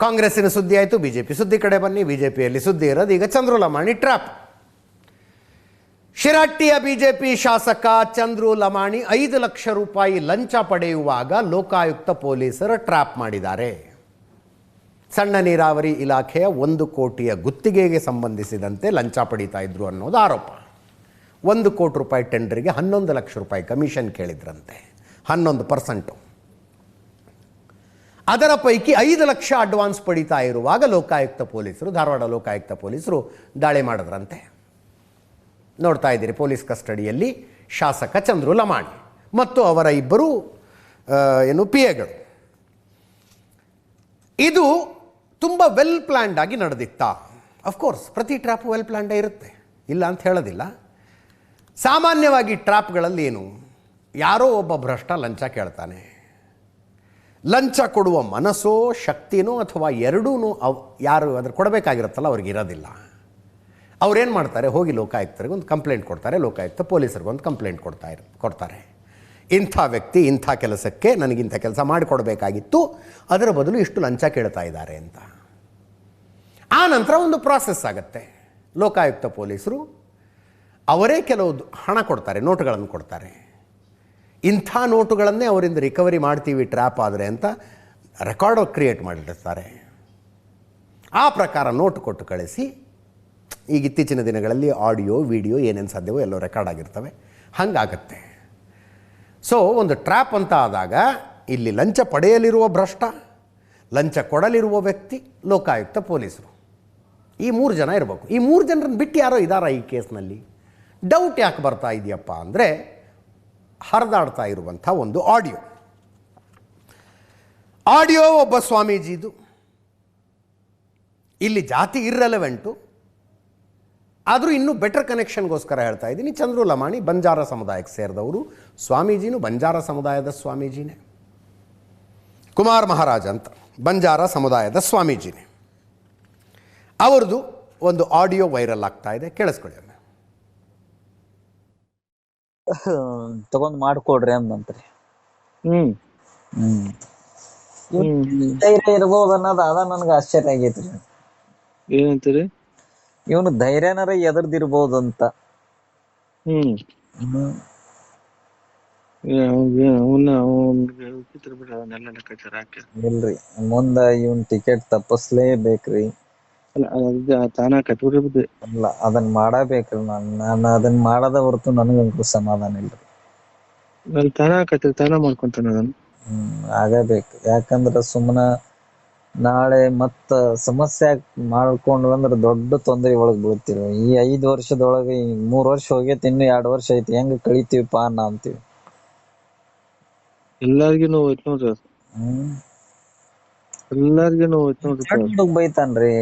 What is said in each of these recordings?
ಕಾಂಗ್ರೆಸ್ಸಿನ ಸುದ್ದಿ ಆಯಿತು, ಬಿಜೆಪಿ ಸುದ್ದಿ ಕಡೆ ಬನ್ನಿ. ಬಿಜೆಪಿಯಲ್ಲಿ ಸುದ್ದಿ ಇರೋದು ಈಗ ಚಂದ್ರು ಲಮಾಣಿ ಟ್ರ್ಯಾಪ್. ಶಿರಹಟ್ಟಿಯ ಬಿಜೆಪಿ ಶಾಸಕ ಚಂದ್ರು ಲಮಾಣಿ 5 ಲಕ್ಷ ರೂಪಾಯಿ ಲಂಚ ಪಡೆಯುವಾಗ ಲೋಕಾಯುಕ್ತ ಪೊಲೀಸರು ಟ್ರ್ಯಾಪ್ ಮಾಡಿದ್ದಾರೆ. ಸಣ್ಣ ನೀರಾವರಿ ಇಲಾಖೆಯ 1 ಕೋಟಿಯ ಗುತ್ತಿಗೆಗೆ ಸಂಬಂಧಿಸಿದಂತೆ ಲಂಚ ಪಡೀತಾ ಇದ್ರು ಅನ್ನೋದು ಆರೋಪ. 1 ಕೋಟಿ ರೂಪಾಯಿ ಟೆಂಡರ್ಗೆ 11 ಲಕ್ಷ ರೂಪಾಯಿ ಕಮಿಷನ್ ಕೇಳಿದ್ರಂತೆ, 11%. ಅದರ ಪೈಕಿ 5 ಲಕ್ಷ ಅಡ್ವಾನ್ಸ್ ಪಡೀತಾ ಇರುವಾಗ ಲೋಕಾಯುಕ್ತ ಪೊಲೀಸರು, ಧಾರವಾಡ ಲೋಕಾಯುಕ್ತ ಪೊಲೀಸರು ದಾಳಿ ಮಾಡಿದ್ರಂತೆ. ನೋಡ್ತಾ ಇದ್ದೀರಿ, ಪೊಲೀಸ್ ಕಸ್ಟಡಿಯಲ್ಲಿ ಶಾಸಕ ಚಂದ್ರು ಲಮಾಣಿ ಮತ್ತು ಅವರ ಇಬ್ಬರು PAಗಳು. ಇದು ತುಂಬ ವೆಲ್ ಪ್ಲ್ಯಾಂಡ್ ಆಗಿ ನಡೆದಿತ್ತ. ಅಫ್ಕೋರ್ಸ್ ಪ್ರತಿ ಟ್ರ್ಯಾಪು ವೆಲ್ ಪ್ಲ್ಯಾಂಡೇ ಇರುತ್ತೆ, ಇಲ್ಲ ಅಂತ ಹೇಳೋದಿಲ್ಲ. ಸಾಮಾನ್ಯವಾಗಿ ಟ್ರ್ಯಾಪ್ಗಳಲ್ಲಿ ಏನು, ಯಾರೋ ಒಬ್ಬ ಭ್ರಷ್ಟ ಲಂಚ ಕೇಳ್ತಾನೆ. ಲಂಚ ಕೊಡುವ ಮನಸ್ಸೋ ಶಕ್ತಿನೋ ಅಥವಾ ಎರಡೂ ಯಾರು ಅದ್ರ ಕೊಡಬೇಕಾಗಿರುತ್ತಲ್ಲ ಅವ್ರಿಗೆ ಇರೋದಿಲ್ಲ. ಅವ್ರೇನು ಮಾಡ್ತಾರೆ, ಹೋಗಿ ಲೋಕಾಯುಕ್ತರಿಗೆ ಒಂದು ಕಂಪ್ಲೇಂಟ್ ಕೊಡ್ತಾರೆ, ಲೋಕಾಯುಕ್ತ ಪೊಲೀಸರಿಗೊಂದು ಕಂಪ್ಲೇಂಟ್ ಕೊಡ್ತಾರೆ. ಇಂಥ ವ್ಯಕ್ತಿ ಇಂಥ ಕೆಲಸಕ್ಕೆ ನನಗಿಂಥ ಕೆಲಸ ಮಾಡಿಕೊಡ್ಬೇಕಾಗಿತ್ತು, ಅದರ ಬದಲು ಇಷ್ಟು ಲಂಚ ಕೇಳ್ತಾ ಇದ್ದಾರೆ ಅಂತ. ಆ ನಂತರ ಒಂದು ಪ್ರಾಸೆಸ್ ಆಗುತ್ತೆ. ಲೋಕಾಯುಕ್ತ ಪೊಲೀಸರು ಅವರೇ ಕೆಲವು ಹಣ ಕೊಡ್ತಾರೆ, ನೋಟುಗಳನ್ನು ಕೊಡ್ತಾರೆ. ಇಂಥ ನೋಟುಗಳನ್ನೇ ಅವರಿಂದ ರಿಕವರಿ ಮಾಡ್ತೀವಿ ಟ್ರ್ಯಾಪ್ ಆದರೆ ಅಂತ ರೆಕಾರ್ಡ್ ಕ್ರಿಯೇಟ್ ಮಾಡಿರ್ತಾರೆ. ಆ ಪ್ರಕಾರ ನೋಟು ಕೊಟ್ಟು ಕಳಿಸಿ, ಈಗ ಇತ್ತೀಚಿನ ದಿನಗಳಲ್ಲಿ ಆಡಿಯೋ ವಿಡಿಯೋ ಏನೇನು ಸಾಧ್ಯವೋ ಎಲ್ಲೋ ರೆಕಾರ್ಡ್ ಆಗಿರ್ತವೆ, ಹಂಗಾಗತ್ತೆ. ಸೊ ಒಂದು ಟ್ರ್ಯಾಪ್ ಅಂತ ಆದಾಗ ಇಲ್ಲಿ ಲಂಚ ಪಡೆಯಲಿರುವ ಭ್ರಷ್ಟ, ಲಂಚ ಕೊಡಲಿರುವ ವ್ಯಕ್ತಿ, ಲೋಕಾಯುಕ್ತ ಪೊಲೀಸರು, ಈ 3 ಜನ ಇರಬೇಕು. ಈ 3 ಜನರನ್ನು ಬಿಟ್ಟು ಯಾರೋ ಇದ್ದಾರಾ ಈ ಕೇಸ್ನಲ್ಲಿ? ಡೌಟ್ ಯಾಕೆ ಬರ್ತಾ ಇದೆಯಪ್ಪ ಅಂದರೆ, ಹರಿದಾಡ್ತಾ ಇರುವಂಥ ಒಂದು ಆಡಿಯೋ ಒಬ್ಬ ಸ್ವಾಮೀಜಿದು. ಇಲ್ಲಿ ಜಾತಿ ಇರ್ರೆಲೆವೆಂಟು, ಆದರೂ ಇನ್ನೂ ಬೆಟರ್ ಕನೆಕ್ಷನ್ಗೋಸ್ಕರ ಹೇಳ್ತಾ ಇದ್ದೀನಿ. ಚಂದ್ರು ಲಮಾಣಿ ಬಂಜಾರ ಸಮುದಾಯಕ್ಕೆ ಸೇರಿದವರು, ಸ್ವಾಮೀಜಿನೂ ಬಂಜಾರ ಸಮುದಾಯದ ಸ್ವಾಮೀಜಿನೇ. ಕುಮಾರ್ ಮಹಾರಾಜ್ ಅಂತ ಬಂಜಾರ ಸಮುದಾಯದ ಸ್ವಾಮೀಜಿನೇ. ಅವ್ರದ್ದು ಒಂದು ಆಡಿಯೋ ವೈರಲ್ ಆಗ್ತಾ ಇದೆ, ಕೇಳಿಸ್ಕೊಳ್ಳಿ. ತಗೊಂಡ್ ಮಾಡ್ಕೊಡ್ರಿ ಅಂದ್ರಿ. ಇರ್ಬೋದು ಅನ್ನೋದು ಅದ ನನ್ಗ ಆಶ್ಚರ್ಯ ಆಗೈತ್ರಿ. ಏನಂತೀರಿ? ಇವನು ಧೈರ್ಯನಾರ ಎದರ್ದಿರ್ಬೋದಂತ. ಇಲ್ರಿ, ಮುಂದ ಇವನ್ ಟಿಕೆಟ್ ತಪ್ಪಸ್ಲೇಬೇಕ್ರಿ. ತಾನ ಕಟ್ಬಿಡ್ರಿ. ಅಲ್ಲ, ಅದನ್ನ ಮಾಡಬೇಕ್ರಿ. ನಾನು ಅದನ್ನ ಮಾಡದ ಹೊರತು ನನಗಂತೂ ಸಮಾಧಾನ ಇಲ್ರಿ. ತಾನ ಮಾಡ್ಕೊಂತಾನ ಅದನ್ನ. ಆಗಬೇಕು. ಯಾಕಂದ್ರ ಸುಮ್ಮನ ನಾಳೆ ಮತ್ತ ಸಮಸ್ಯೆ ಮಾಡ್ಕೊಂಡು ಅಂದ್ರೆ ದೊಡ್ಡ ತೊಂದರೆ ಒಳಗ್ ಬೀಳ್ತೀವಿ. ಈ 5 ವರ್ಷದೊಳಗೆ 3 ವರ್ಷ ಹೋಗೈತಿ, ಇನ್ನು 2 ವರ್ಷ ಐತಿ, ಹೆಂಗ ಕಳಿತೀವಿಪ್ಪ ಅನ್ನ ಅಂತೀವಿ. ಎಲ್ಲಾರ್ಗು ಹೋಯ್ತು ನೋಡ್ರಿ. ಎಲ್ಲಾರ್ಗು ಹೋಯ್ತು ನೋಡ್ರಿ. ಹುಡುಗ ಬೈತಾನ್ರಿ.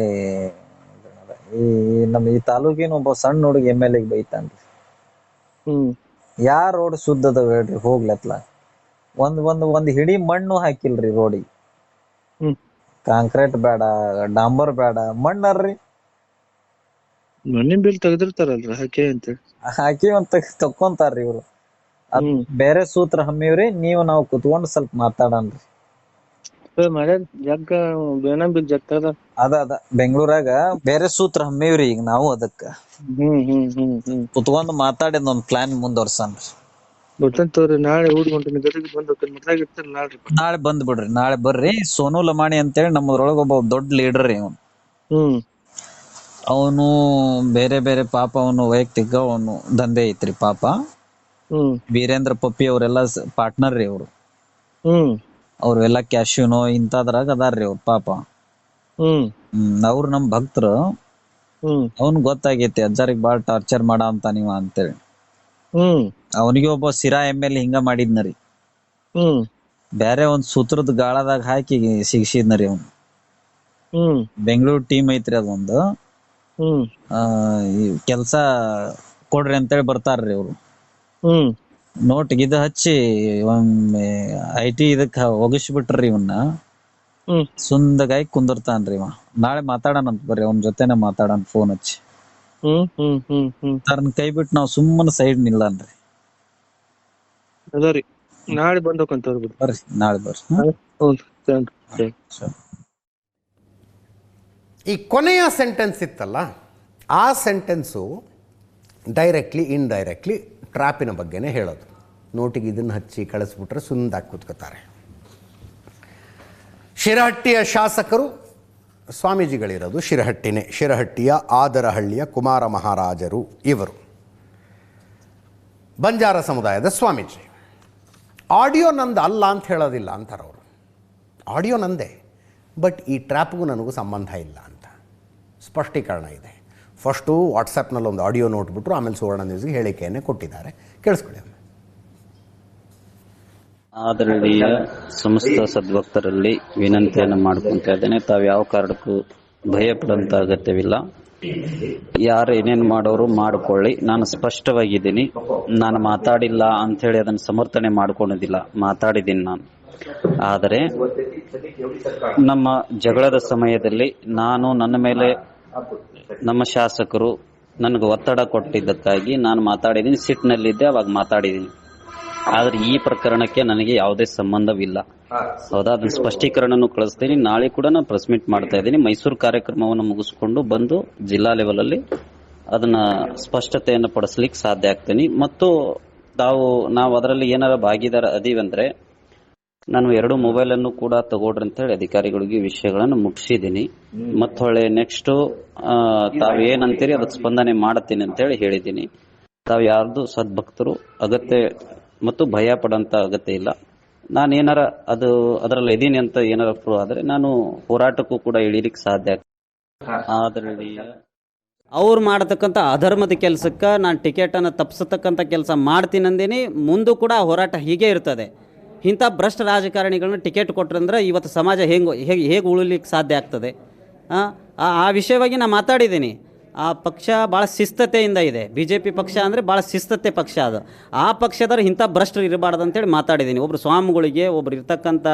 ಈ ತಾಲೂಕಿನ ಒಬ್ಬ ಸಣ್ಣ ಹುಡುಗ MLA ಬೈತಾನ್ರಿ. ಯಾರ್ ರೋಡ್ ಶುದ್ಧ ಅದಾವ ಹೇಳ್ರಿ, ಹೋಗ್ಲತ್ಲ. ಒಂದ್ ಹಿಡಿ ಮಣ್ಣು ಹಾಕಿಲ್ರಿ ರೋಡಿಗೆ. ಕಾಂಕ್ರೀಟ್ ಬೇಡ, ಡಾಂಬರ್ ಬೇಡ, ಮಣ್ಣರ್ರಿ. ಮಣ್ಣಿನ ಬಿಲ್ ತೆಗೆದಿರ್ತಾರಲ್ರಿ, ಹಾಕಿ ತಕ್ಕೊಂತಾರ್ರಿ ಇವ್ರು. ಬೇರೆ ಸೂತ್ರ ಹಮ್ಮಿವ್ರಿ, ನಾವು ಕುತ್ಕೊಂಡು ಸ್ವಲ್ಪ ಮಾತಾಡನ್ರಿ. ಅದ ಬೆಂಗಳೂರಾಗ ಬೇರೆ ಸೂತ್ರ ಹಮ್ಮಿವ್ರಿ. ಈಗ ನಾವು ಅದಕ್ಕ ಕುತ್ಕೊಂಡ್ ಮಾತಾಡಿದ್ ಒಂದ್ ಪ್ಲಾನ್ ಮುಂದುವರ್ಸನ್ರಿ. ನಾಳೆ ಬಂದ್ ಬಿಡ್ರಿ, ನಾಳೆ ಬರ್ರಿ. ಸೋನು ಲಮಾಣಿ ಅಂತೇಳಿ ನಮ್ಮದ್ರೊಳಗ ಒಬ್ಬ ದೊಡ್ಡ ಲೀಡರ್ ಇವನು. ಅವನು ಬೇರೆ ಬೇರೆ ಪಾಪ, ಅವನು ವೈಯಕ್ತಿಕ ಅವನು ದಂಧೆ ಐತ್ರಿ ಪಾಪ. ವೀರೇಂದ್ರ ಪಪ್ಪಿ ಅವರೆಲ್ಲ ಪಾರ್ಟ್ನರ್ ರೀ ಅವ್ರು. ಅವ್ರೆಲ್ಲ ಕ್ಯಾಶಿನೋ ಇಂಥದ್ರಾಗ ಅದಾರ್ರಿ ಅವ್ರ ಪಾಪ. ಅವ್ರು ನಮ್ ಭಕ್ತರು. ಅವನ್ ಗೊತ್ತಾಗೈತಿ ಅಜ್ಜಾರಿಗೆ ಬಾಳ್ ಟಾರ್ಚರ್ ಮಾಡ ಅಂತ ನೀವ ಅಂತೇಳಿ. ಅವನಿಗೆ ಒಬ್ಬ ಸಿರಾ MLA ಹಿಂಗ ಮಾಡಿದ್ನರಿ. ಬ್ಯಾರೆ ಒಂದ್ ಸೂತ್ರದ ಗಾಳದಾಗ ಹಾಕಿ ಸಿಗಿಸಿದ್ನರಿ ಅವ್ನು. ಬೆಂಗಳೂರು ಟೀಮ್ ಐತ್ರಿ ಅದೊಂದು. ಕೆಲ್ಸ ಕೊಡ್ರಿ ಅಂತೇಳಿ ಬರ್ತಾರ್ರಿ ಅವ್ರು. ನೋಟ್ ಗಿದ ಹಚ್ಚಿ ಒಮ್ಮೆ IT ಇದಕ್ಕ ಹೋಗಿಸ್ಬಿಟ್ರಿ ಇವನ್ನ. ಸುಂದಗಾಗಿ ಕುಂದಿರ್ತಾನ್ರಿ ಇವ. ನಾಳೆ ಮಾತಾಡೋಣಂತ ಬರ್ರಿ, ಅವನ ಜೊತೆನೆ ಮಾತಾಡೋಣ ಫೋನ್ ಹಚ್ಚಿ. ತರ್ನ ಕೈ ಬಿಟ್ಟು ನಾವ್ ಸುಮ್ಮನೆ ಸೈಡ್ ನಿಲ್ಲನ್ರಿ. ನಾಳೆ ಬಂದೋಕಂತ ಬರ್ರಿ, ನಾಳೆ ಬರ್ರಿ. ಈ ಕೊನೆಯ ಸೆಂಟೆನ್ಸ್ ಇತ್ತಲ್ಲ, ಆ ಸೆಂಟೆನ್ಸು ಡೈರೆಕ್ಟ್ಲಿ ಇನ್ಡೈರೆಕ್ಟ್ಲಿ ಟ್ರ್ಯಾಪಿನ ಬಗ್ಗೆನೇ ಹೇಳೋದು. ನೋಟಿಗೆ ಇದನ್ನು ಹಚ್ಚಿ ಕಳಿಸ್ಬಿಟ್ರೆ ಸುಂದಾಗಿ ಕೂತ್ಕೋತಾರೆ. ಶಿರಹಟ್ಟಿಯ ಶಾಸಕರು ಸ್ವಾಮೀಜಿಗಳಿರೋದು ಶಿರಹಟ್ಟಿನೇ, ಶಿರಹಟ್ಟಿಯ ಆದರಹಳ್ಳಿಯ ಕುಮಾರ ಮಹಾರಾಜರು ಇವರು, ಬಂಜಾರ ಸಮುದಾಯದ ಸ್ವಾಮೀಜಿ. ಆಡಿಯೋ ನಂದು ಅಲ್ಲ ಅಂತ ಹೇಳೋದಿಲ್ಲ ಅಂತಾರೆ ಅವರು. ಆಡಿಯೋ ನಂದೇ, ಬಟ್ ಈ ಟ್ರ್ಯಾಪ್ಗೂ ನನಗೂ ಸಂಬಂಧ ಇಲ್ಲ ಅಂತ ಸ್ಪಷ್ಟೀಕರಣ ಇದೆ. ಫಸ್ಟು ವಾಟ್ಸಪ್ನಲ್ಲಿ ಒಂದು ಆಡಿಯೋ ನೋಟ್ಬಿಟ್ರು, ಆಮೇಲೆ ಸುವರ್ಣ ನ್ಯೂಸ್ಗೆ ಹೇಳಿಕೆಯನ್ನೇ ಕೊಟ್ಟಿದ್ದಾರೆ. ಕೇಳಿಸ್ಕೊಳ್ಳಿ. ಆದರಳ್ಳಿಯ ಸಮಸ್ತ ಸದ್ಭಕ್ತರಲ್ಲಿ ವಿನಂತಿಯನ್ನು ಮಾಡ್ಕೊತಾ ಇದ್ದೇನೆ, ತಾವು ಯಾವ ಕಾರಣಕ್ಕೂ ಭಯ ಪಡುವಂತ ಅಗತ್ಯವಿಲ್ಲ. ಯಾರು ಏನೇನು ಮಾಡೋರು ಮಾಡಿಕೊಳ್ಳಿ. ನಾನು ಸ್ಪಷ್ಟವಾಗಿದ್ದೀನಿ. ನಾನು ಮಾತಾಡಿಲ್ಲ ಅಂಥೇಳಿ ಅದನ್ನು ಸಮರ್ಥನೆ ಮಾಡ್ಕೊಳೋದಿಲ್ಲ, ಮಾತಾಡಿದ್ದೀನಿ ನಾನು. ಆದರೆ ನಮ್ಮ ಜಗಳದ ಸಮಯದಲ್ಲಿ ನಾನು ನನ್ನ ಮೇಲೆ ನಮ್ಮ ಶಾಸಕರು ನನಗೆ ಒತ್ತಡ ಕೊಟ್ಟಿದ್ದಕ್ಕಾಗಿ ನಾನು ಮಾತಾಡಿದ್ದೀನಿ. ಸಿಟ್ನಲ್ಲಿದ್ದೆ, ಅವಾಗ ಮಾತಾಡಿದ್ದೀನಿ. ಆದ್ರೆ ಈ ಪ್ರಕರಣಕ್ಕೆ ನನಗೆ ಯಾವುದೇ ಸಂಬಂಧವಿಲ್ಲ. ಹೌದಾ, ಅದನ್ನ ಸ್ಪಷ್ಟೀಕರಣನೂ ಕಳಿಸ್ತೀನಿ. ನಾಳೆ ಕೂಡ ನಾನು ಪ್ರೆಸ್ ಮೀಟ್ ಮಾಡ್ತಾ ಇದ್ದೀನಿ. ಮೈಸೂರು ಕಾರ್ಯಕ್ರಮವನ್ನು ಮುಗಿಸ್ಕೊಂಡು ಬಂದು ಜಿಲ್ಲಾ ಲೆವೆಲ್ ಅಲ್ಲಿ ಅದನ್ನ ಸ್ಪಷ್ಟತೆಯನ್ನು ಪಡಿಸ್ಲಿಕ್ಕೆ ಸಾಧ್ಯ ಆಗ್ತೀನಿ. ಮತ್ತು ನಾವು ಅದರಲ್ಲಿ ಏನಾರ ಭಾಗಿದಾರ ಅದೀವಂದ್ರೆ ನಾನು 2 ಮೊಬೈಲ್ ಅನ್ನು ಕೂಡ ತಗೊಳ್ರಿ ಅಂತ ಹೇಳಿ ಅಧಿಕಾರಿಗಳಿಗೆ ವಿಷಯಗಳನ್ನು ಮುಟ್ಟಿಸಿದ್ದೀನಿ. ಮತ್ತೊಳ್ಳೆ ನೆಕ್ಸ್ಟ್ ತಾವು ಏನಂತೀರಿ ಅದಕ್ಕೆ ಸ್ಪಂದನೆ ಮಾಡ್ತೀನಿ ಅಂತ ಹೇಳಿ ಹೇಳಿದ್ದೀನಿ. ತಾವು ಯಾರ್ದು ಸದ್ಭಕ್ತರು ಅಗತ್ಯ ಮತ್ತು ಭಯ ಪಡೋಂತ ಅಗತ್ಯ ಇಲ್ಲ. ನಾನೇನಾರ ಅದರಲ್ಲಿ ಇದೀನಿ ಅಂತ ಏನಾರ ಪ್ರೂವ್ ಆದ್ರೆ ನಾನು ಹೋರಾಟಕ್ಕೂ ಕೂಡ ಇಳಿಲಿಕ್ಕೆ ಸಾಧ್ಯ. ಆದರಳ್ಳಿ ಅವ್ರು ಮಾಡತಕ್ಕಂಥ ಅಧರ್ಮದ ಕೆಲಸಕ್ಕೆ ನಾನು ಟಿಕೆಟನ್ನು ತಪ್ಪಿಸತಕ್ಕಂಥ ಕೆಲಸ ಮಾಡ್ತೀನಂದೇನಿ. ಮುಂದೂ ಕೂಡ ಹೋರಾಟ ಹೀಗೆ ಇರ್ತದೆ. ಇಂಥ ಭ್ರಷ್ಟ ರಾಜಕಾರಣಿಗಳನ್ನ ಟಿಕೆಟ್ ಕೊಟ್ರಂದ್ರೆ ಇವತ್ತು ಸಮಾಜ ಹೇಗೆ ಉಳಿಲಿಕ್ಕೆ ಸಾಧ್ಯ ಆಗ್ತದೆ? ಆ ವಿಷಯವಾಗಿ ನಾನು ಮಾತಾಡಿದ್ದೀನಿ. ಆ ಪಕ್ಷ ಭಾಳ ಶಿಸ್ತತೆಯಿಂದ ಇದೆ. BJP ಪಕ್ಷ ಅಂದರೆ ಭಾಳ ಶಿಸ್ತತೆ ಪಕ್ಷ. ಅದು ಆ ಪಕ್ಷದವ್ರು ಇಂಥ ಭ್ರಷ್ಟರು ಇರಬಾರ್ದು ಅಂತೇಳಿ ಮಾತಾಡಿದ್ದೀನಿ. ಒಬ್ಬರು ಸ್ವಾಮಿಗಳಿಗೆ ಒಬ್ರು ಇರ್ತಕ್ಕಂಥ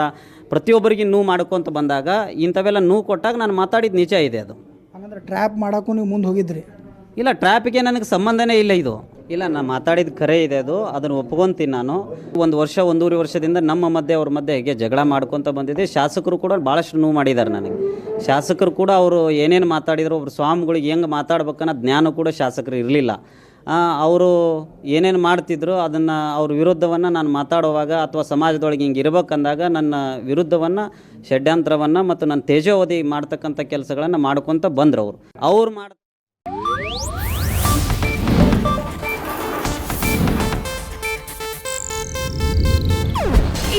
ಪ್ರತಿಯೊಬ್ಬರಿಗೆ ನೋವು ಮಾಡ್ಕೊತ ಬಂದಾಗ ಇಂಥವೆಲ್ಲ ನೋವು ಕೊಟ್ಟಾಗ ನಾನು ಮಾತಾಡಿದ ನಿಜ ಇದೆ. ಅದು ಹಾಗಂದ್ರೆ ಟ್ರ್ಯಾಪ್ ಮಾಡೋಕ್ಕೂ ನೀವು ಮುಂದೆ ಹೋಗಿದ್ರಿ? ಇಲ್ಲ, ಟ್ರಾಫಿಕ್ಗೆ ನನಗೆ ಸಂಬಂಧನೇ ಇಲ್ಲ. ಇದು ಇಲ್ಲ, ನಾನು ಮಾತಾಡಿದ ಖರೆ ಇದೆ. ಅದನ್ನು ಒಪ್ಕೊಂತೀನಿ ನಾನು. 1 ವರ್ಷ 1.5 ವರ್ಷದಿಂದ ನಮ್ಮ ಮಧ್ಯೆ ಅವ್ರ ಮಧ್ಯೆ ಹೇಗೆ ಜಗಳ ಮಾಡ್ಕೊತ ಬಂದಿದೆ. ಶಾಸಕರು ಕೂಡ ಭಾಳಷ್ಟು ನೋವು ಮಾಡಿದ್ದಾರೆ ನನಗೆ. ಶಾಸಕರು ಕೂಡ ಅವರು ಏನೇನು ಮಾತಾಡಿದ್ರು, ಒಬ್ರು ಸ್ವಾಮಿಗಳಿಗೆ ಹೆಂಗೆ ಮಾತಾಡ್ಬೇಕನ್ನೋ ಜ್ಞಾನ ಕೂಡ ಶಾಸಕರು ಇರಲಿಲ್ಲ. ಅವರು ಏನೇನು ಮಾಡ್ತಿದ್ರು ಅದನ್ನು ಅವ್ರ ವಿರುದ್ಧವನ್ನು ನಾನು ಮಾತಾಡುವಾಗ ಅಥವಾ ಸಮಾಜದೊಳಗೆ ಹಿಂಗೆ ಇರ್ಬೇಕಂದಾಗ ನನ್ನ ವಿರುದ್ಧವನ್ನು, ಷಡ್ಯಂತ್ರವನ್ನು ಮತ್ತು ನನ್ನ ತೇಜೋವಧಿ ಮಾಡ್ತಕ್ಕಂಥ ಕೆಲಸಗಳನ್ನು ಮಾಡ್ಕೊತ ಬಂದರು ಅವ್ರು ಮಾಡ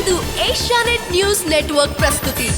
ಇದು ಏಷ್ಯಾನೆಟ್ ನ್ಯೂಸ್ ನೆಟ್ವರ್ಕ್ ಪ್ರಸ್ತುತಿ.